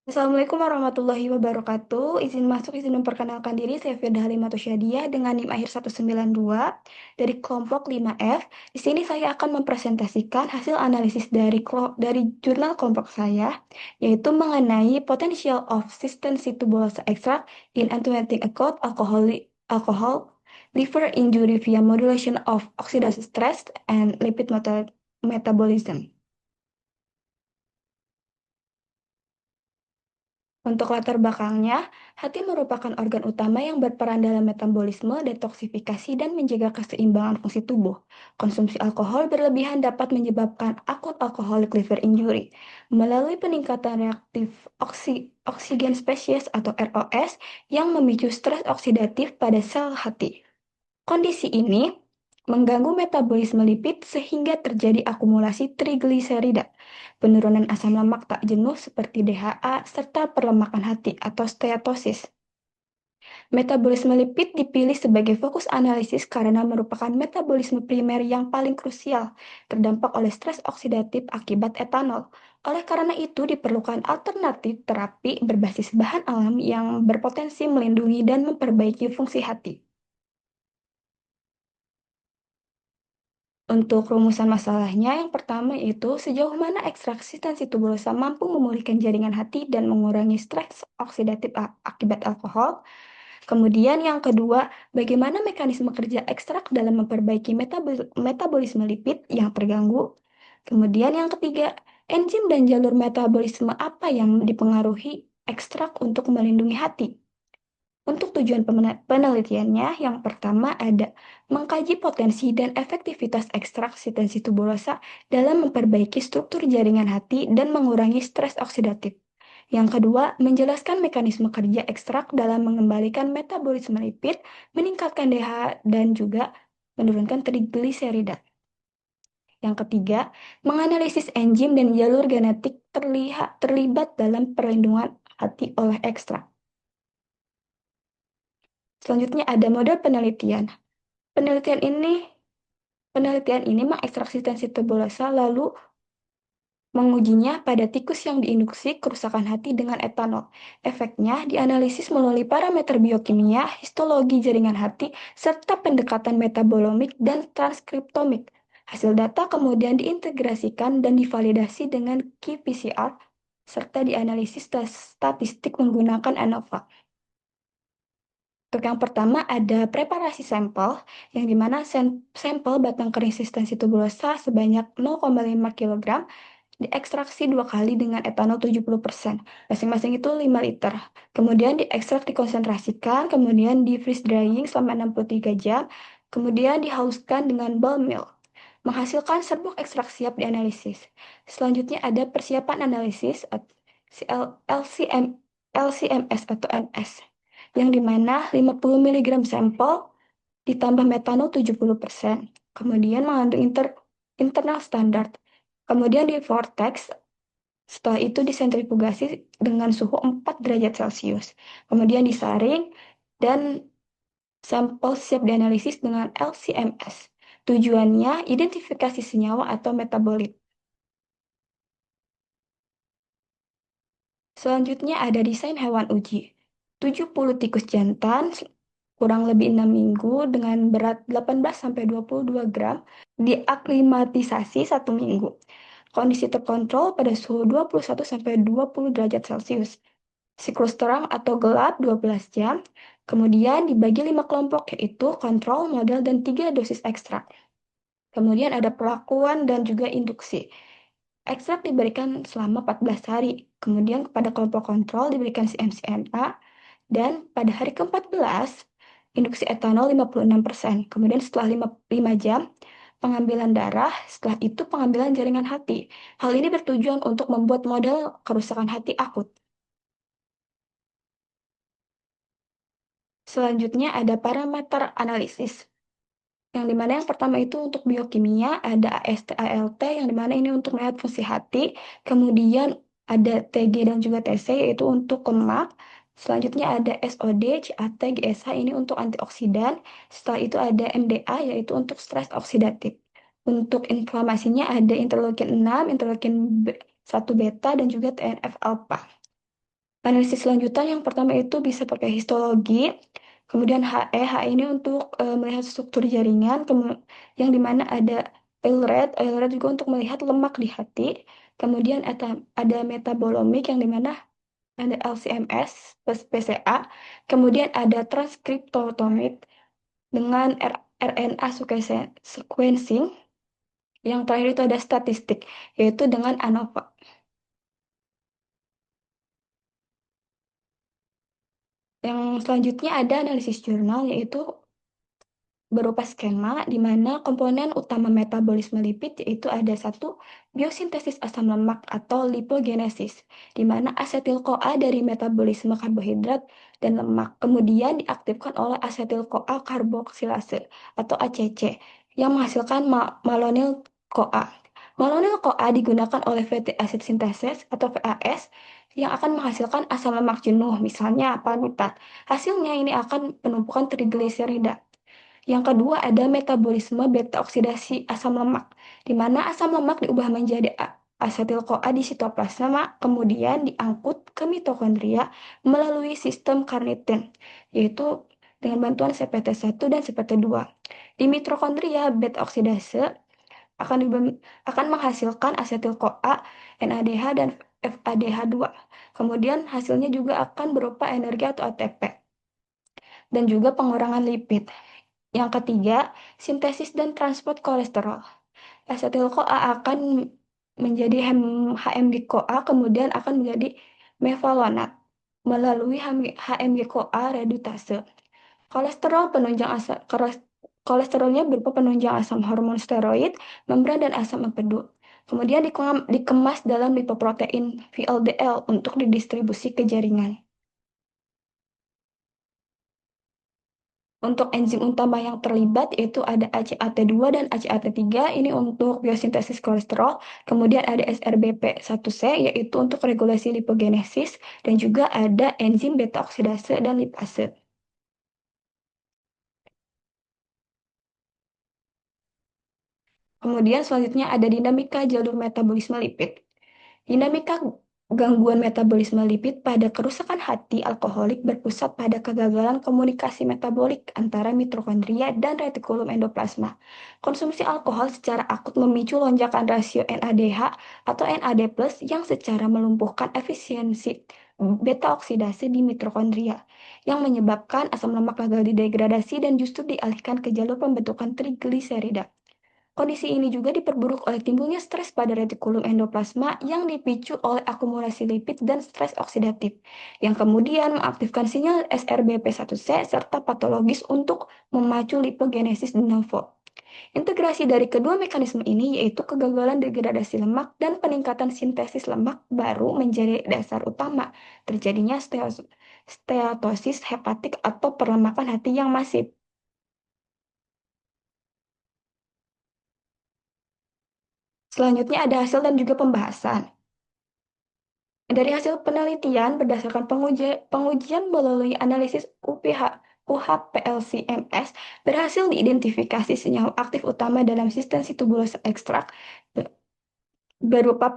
Assalamualaikum warahmatullahi wabarakatuh. Izin masuk, izin memperkenalkan diri, saya Firda Halimatus Syadiah dengan NIM akhir 192 dari kelompok 5F. Di sini saya akan mempresentasikan hasil analisis dari jurnal kelompok saya, yaitu mengenai potential of sustained tubulosa extract in automatic acute alcohol liver injury via modulation of oxidative stress and lipid metabolism. Untuk latar belakangnya, hati merupakan organ utama yang berperan dalam metabolisme, detoksifikasi, dan menjaga keseimbangan fungsi tubuh. Konsumsi alkohol berlebihan dapat menyebabkan akut alcoholic liver injury melalui peningkatan reaktif oksigen spesies atau ROS yang memicu stres oksidatif pada sel hati. Kondisi ini mengganggu metabolisme lipid sehingga terjadi akumulasi trigliserida, penurunan asam lemak tak jenuh seperti DHA, serta perlemakan hati atau steatosis. Metabolisme lipid dipilih sebagai fokus analisis karena merupakan metabolisme primer yang paling krusial, terdampak oleh stres oksidatif akibat etanol. Oleh karena itu, diperlukan alternatif terapi berbasis bahan alam yang berpotensi melindungi dan memperbaiki fungsi hati. Untuk rumusan masalahnya, yang pertama itu sejauh mana ekstraksi tensi tuburosa mampu memulihkan jaringan hati dan mengurangi stres oksidatif akibat alkohol. Kemudian yang kedua, bagaimana mekanisme kerja ekstrak dalam memperbaiki metabolisme lipid yang terganggu. Kemudian yang ketiga, enzim dan jalur metabolisme apa yang dipengaruhi ekstrak untuk melindungi hati. Untuk tujuan penelitiannya, yang pertama ada mengkaji potensi dan efektivitas ekstraksi tensi tuburosa dalam memperbaiki struktur jaringan hati dan mengurangi stres oksidatif. Yang kedua, menjelaskan mekanisme kerja ekstrak dalam mengembalikan metabolisme lipid, meningkatkan DHA, dan juga menurunkan trigliserida. Yang ketiga, menganalisis enzim dan jalur genetik terlibat dalam perlindungan hati oleh ekstrak. Selanjutnya ada model penelitian. Penelitian ini penelitian ini mengekstraksi tensi tuburosa lalu mengujinya pada tikus yang diinduksi kerusakan hati dengan etanol. Efeknya dianalisis melalui parameter biokimia, histologi jaringan hati, serta pendekatan metabolomik dan transkriptomik. Hasil data kemudian diintegrasikan dan divalidasi dengan qPCR, serta dianalisis statistik menggunakan ANOVA. Untuk yang pertama ada preparasi sampel, yang dimana sampel batang kering sistensi tuburosa sebanyak 0,5 kg diekstraksi 2 kali dengan etanol 70%. Masing-masing itu 5 liter. Kemudian diekstrak dikonsentrasikan, kemudian di freeze drying selama 63 jam, kemudian dihaluskan dengan ball mill. Menghasilkan serbuk ekstrak siap dianalisis. Selanjutnya ada persiapan analisis LCMS atau NS, yang dimana 50 mg sampel ditambah metanol 70%. Kemudian mengandung internal standar. Kemudian di vortex, setelah itu disentrifugasi dengan suhu 4 derajat Celcius. Kemudian disaring dan sampel siap dianalisis dengan LCMS. Tujuannya identifikasi senyawa atau metabolit. Selanjutnya ada desain hewan uji. 70 tikus jantan kurang lebih 6 minggu dengan berat 18-22 gram diaklimatisasi 1 minggu. Kondisi terkontrol pada suhu 21-20 derajat Celcius. Siklus terang atau gelap 12 jam. Kemudian dibagi 5 kelompok, yaitu kontrol, model, dan 3 dosis ekstrak. Kemudian ada perlakuan dan juga induksi. Ekstrak diberikan selama 14 hari. Kemudian kepada kelompok kontrol diberikan CMCNA. Dan pada hari ke-14, induksi etanol 56%. Kemudian setelah 5 jam, pengambilan darah, setelah itu pengambilan jaringan hati. Hal ini bertujuan untuk membuat model kerusakan hati akut. Selanjutnya ada parameter analisis. Yang dimana yang pertama itu untuk biokimia, ada AST, ALT, yang dimana ini untuk melihat fungsi hati. Kemudian ada TG dan juga TC, yaitu untuk lemak. Selanjutnya ada SOD, CAT, GSH, ini untuk antioksidan. Setelah itu ada MDA, yaitu untuk stres oksidatif. Untuk inflamasinya ada interleukin 6, interleukin 1 beta, dan juga TNF alpha. Analisis lanjutan yang pertama itu bisa pakai histologi, kemudian HE. HE ini untuk melihat struktur jaringan, yang dimana ada Eulred. Eulred juga untuk melihat lemak di hati. Kemudian ada metabolomik yang dimana ada LCMS plus PCA. Kemudian ada transkriptotomik dengan RNA sequencing. Yang terakhir itu ada statistik, yaitu dengan ANOVA. Yang selanjutnya ada analisis jurnal, yaitu berupa skema di mana komponen utama metabolisme lipid yaitu ada satu biosintesis asam lemak atau lipogenesis, di mana asetil-CoA dari metabolisme karbohidrat dan lemak kemudian diaktifkan oleh asetil-CoA karboksilase atau ACC yang menghasilkan malonyl-CoA. Malonyl-CoA digunakan oleh fatty acid synthesis atau VAS yang akan menghasilkan asam lemak jenuh, misalnya palmitat. Hasilnya ini akan penumpukan trigliserida. Yang kedua ada metabolisme beta oksidasi asam lemak, di mana asam lemak diubah menjadi asetil-CoA di sitoplasma, kemudian diangkut ke mitokondria melalui sistem Carnitine, yaitu dengan bantuan CPT1 dan CPT2. Di mitokondria, beta oksidase akan menghasilkan asetil-CoA, NADH, dan FADH2. Kemudian hasilnya juga akan berupa energi atau ATP dan juga pengurangan lipid. Yang ketiga, sintesis dan transport kolesterol. Asetil-CoA akan menjadi HMG-CoA, kemudian akan menjadi mevalonat melalui HMG-CoA redutase. Kolesterolnya berupa penunjang asam hormon steroid, membran, dan asam empedu. Kemudian dikemas dalam lipoprotein VLDL untuk didistribusi ke jaringan. Untuk enzim utama yang terlibat yaitu ada ACAT2 dan ACAT3, ini untuk biosintesis kolesterol. Kemudian ada SRBP1C yaitu untuk regulasi lipogenesis, dan juga ada enzim beta oksidase dan lipase. Kemudian selanjutnya ada dinamika jalur metabolisme lipid. Dinamika gangguan metabolisme lipid pada kerusakan hati alkoholik berpusat pada kegagalan komunikasi metabolik antara mitokondria dan retikulum endoplasma. Konsumsi alkohol secara akut memicu lonjakan rasio NADH atau NAD+ yang secara melumpuhkan efisiensi beta oksidase di mitokondria, yang menyebabkan asam lemak gagal didegradasi dan justru dialihkan ke jalur pembentukan trigliserida. Kondisi ini juga diperburuk oleh timbulnya stres pada retikulum endoplasma yang dipicu oleh akumulasi lipid dan stres oksidatif, yang kemudian mengaktifkan sinyal SRBP1C serta patologis untuk memacu lipogenesis de novo. Integrasi dari kedua mekanisme ini yaitu kegagalan degradasi lemak dan peningkatan sintesis lemak baru menjadi dasar utama terjadinya steatosis hepatik atau perlemakan hati yang masif. Selanjutnya ada hasil dan juga pembahasan. Dari hasil penelitian berdasarkan pengujian melalui analisis UHPLC-MS, berhasil diidentifikasi senyawa aktif utama dalam sistem tubulosa ekstrak berupa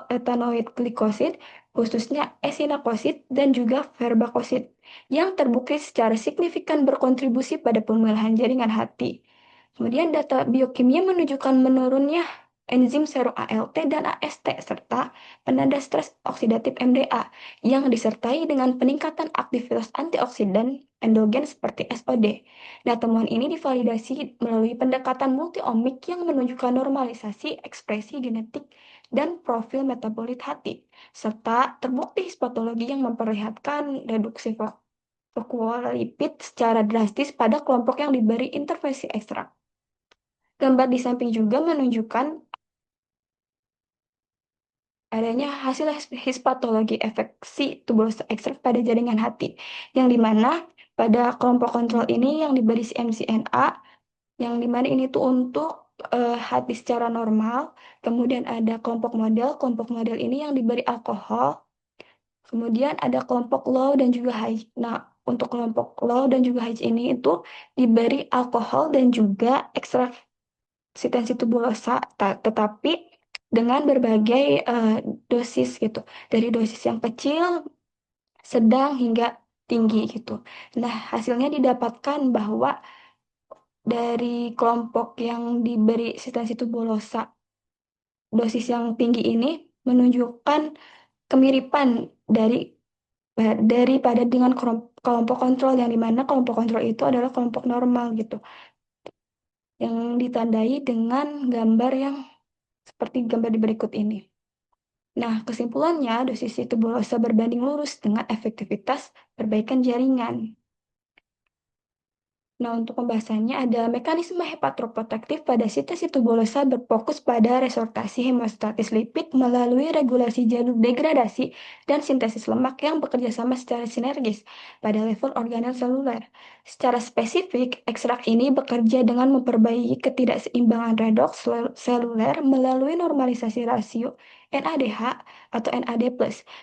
etanoid glikosid, khususnya esinakosid dan juga verbakosid, yang terbukti secara signifikan berkontribusi pada pemulihan jaringan hati. Kemudian data biokimia menunjukkan menurunnya enzim serum ALT dan AST serta penanda stres oksidatif MDA yang disertai dengan peningkatan aktivitas antioksidan endogen seperti SOD. Nah, temuan ini divalidasi melalui pendekatan multi-omik yang menunjukkan normalisasi ekspresi genetik dan profil metabolit hati, serta terbukti histopatologi yang memperlihatkan reduksi lipid secara drastis pada kelompok yang diberi intervensi ekstrak. Gambar di samping juga menunjukkan adanya hasil histopatologi efek si tubulosa ekstrak pada jaringan hati, yang dimana pada kelompok kontrol ini yang diberi CMCNA, yang dimana ini tuh untuk hati secara normal. Kemudian ada kelompok model ini yang diberi alkohol. Kemudian ada kelompok low dan juga high. Nah, untuk kelompok low dan juga high ini itu diberi alkohol dan juga ekstrak eksistensi tubulosa, tetapi dengan berbagai dosis gitu. Dari dosis yang kecil sedang hingga tinggi gitu. Nah, hasilnya didapatkan bahwa dari kelompok yang diberi substansi tubulosa dosis yang tinggi ini menunjukkan kemiripan dari daripada dengan kelompok kontrol yang dimana kelompok kontrol itu adalah kelompok normal gitu, yang ditandai dengan gambar yang seperti gambar di berikut ini. Nah, kesimpulannya dosis tubulosa berbanding lurus dengan efektivitas perbaikan jaringan. Nah, untuk pembahasannya ada mekanisme hepatoprotektif pada sintesis tubulosa berfokus pada resorpsi hemostatis lipid melalui regulasi jalur degradasi dan sintesis lemak yang bekerja sama secara sinergis pada level organel seluler. Secara spesifik, ekstrak ini bekerja dengan memperbaiki ketidakseimbangan redoks seluler melalui normalisasi rasio NADH atau NAD+,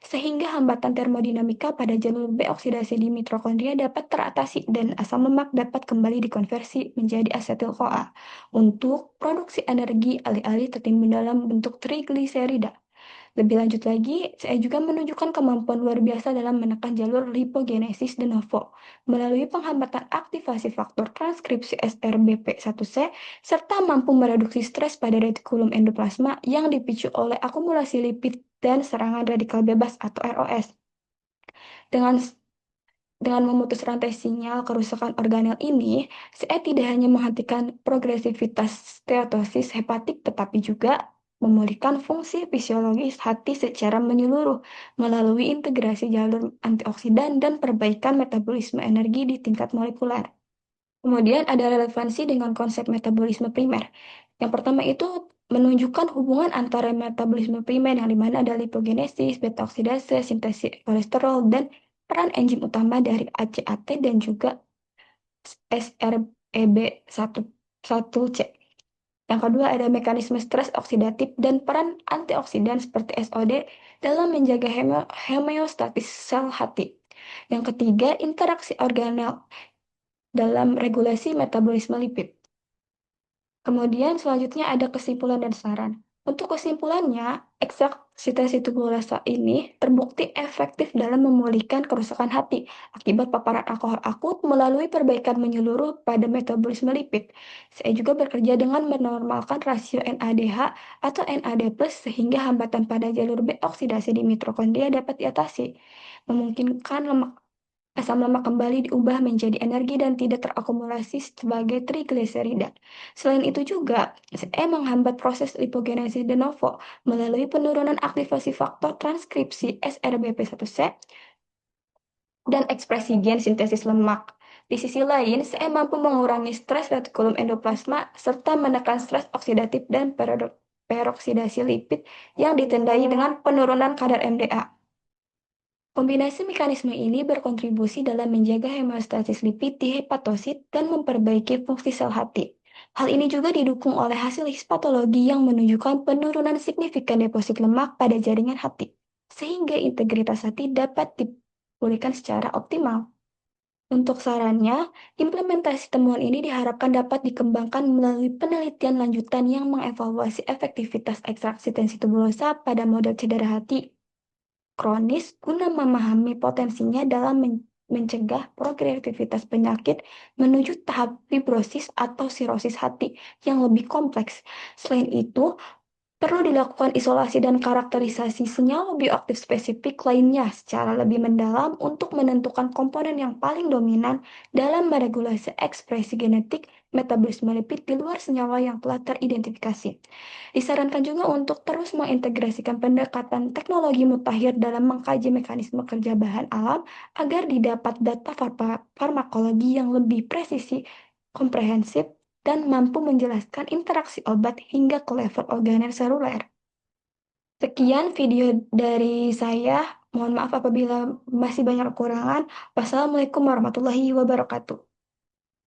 sehingga hambatan termodinamika pada jalur B oksidasi di mitokondria dapat teratasi dan asam lemak dapat kembali dikonversi menjadi asetil-CoA untuk produksi energi alih-alih tertimbun dalam bentuk trigliserida. Lebih lanjut lagi, saya juga menunjukkan kemampuan luar biasa dalam menekan jalur lipogenesis de novo melalui penghambatan aktivasi faktor transkripsi SRBP1C serta mampu mereduksi stres pada retikulum endoplasma yang dipicu oleh akumulasi lipid dan serangan radikal bebas atau ROS. Dengan dengan memutus rantai sinyal kerusakan organel ini, CE tidak hanya menghentikan progresivitas steatosis hepatik, tetapi juga memulihkan fungsi fisiologis hati secara menyeluruh melalui integrasi jalur antioksidan dan perbaikan metabolisme energi di tingkat molekuler. Kemudian ada relevansi dengan konsep metabolisme primer. Yang pertama itu menunjukkan hubungan antara metabolisme primer yang dimana ada lipogenesis, beta oksidase, sintesis kolesterol, dan peran enzim utama dari ACAT dan juga SREB1C. Yang kedua ada mekanisme stres oksidatif dan peran antioksidan seperti SOD dalam menjaga homeostatis sel hati. Yang ketiga, interaksi organel dalam regulasi metabolisme lipid. Kemudian selanjutnya ada kesimpulan dan saran. Untuk kesimpulannya, ekstrak sintesis tubulosa ini terbukti efektif dalam memulihkan kerusakan hati akibat paparan alkohol akut melalui perbaikan menyeluruh pada metabolisme lipid. Saya juga bekerja dengan menormalkan rasio NADH atau NAD+ sehingga hambatan pada jalur B oksidasi di mitokondria dapat diatasi, memungkinkan asam lemak kembali diubah menjadi energi dan tidak terakumulasi sebagai trigliserida. Selain itu juga, SE menghambat proses lipogenesis de novo melalui penurunan aktivasi faktor transkripsi SRBP1C dan ekspresi gen sintesis lemak. Di sisi lain, SE mampu mengurangi stres retikulum endoplasma serta menekan stres oksidatif dan peroksidasi lipid yang ditandai dengan penurunan kadar MDA. Kombinasi mekanisme ini berkontribusi dalam menjaga hemostasis lipid di hepatosit dan memperbaiki fungsi sel hati. Hal ini juga didukung oleh hasil histopatologi yang menunjukkan penurunan signifikan deposit lemak pada jaringan hati, sehingga integritas hati dapat dipulihkan secara optimal. Untuk sarannya, implementasi temuan ini diharapkan dapat dikembangkan melalui penelitian lanjutan yang mengevaluasi efektivitas ekstraksi tensi tubulosa pada model cedera hati kronis guna memahami potensinya dalam mencegah progresivitas penyakit menuju tahap fibrosis atau sirosis hati yang lebih kompleks. Selain itu, perlu dilakukan isolasi dan karakterisasi senyawa bioaktif spesifik lainnya secara lebih mendalam untuk menentukan komponen yang paling dominan dalam meregulasi ekspresi genetik metabolisme lipid di luar senyawa yang telah teridentifikasi. Disarankan juga untuk terus mengintegrasikan pendekatan teknologi mutakhir dalam mengkaji mekanisme kerja bahan alam agar didapat data farmakologi yang lebih presisi, komprehensif, dan mampu menjelaskan interaksi obat hingga ke level organel seluler. Sekian video dari saya. Mohon maaf apabila masih banyak kekurangan. Wassalamualaikum warahmatullahi wabarakatuh.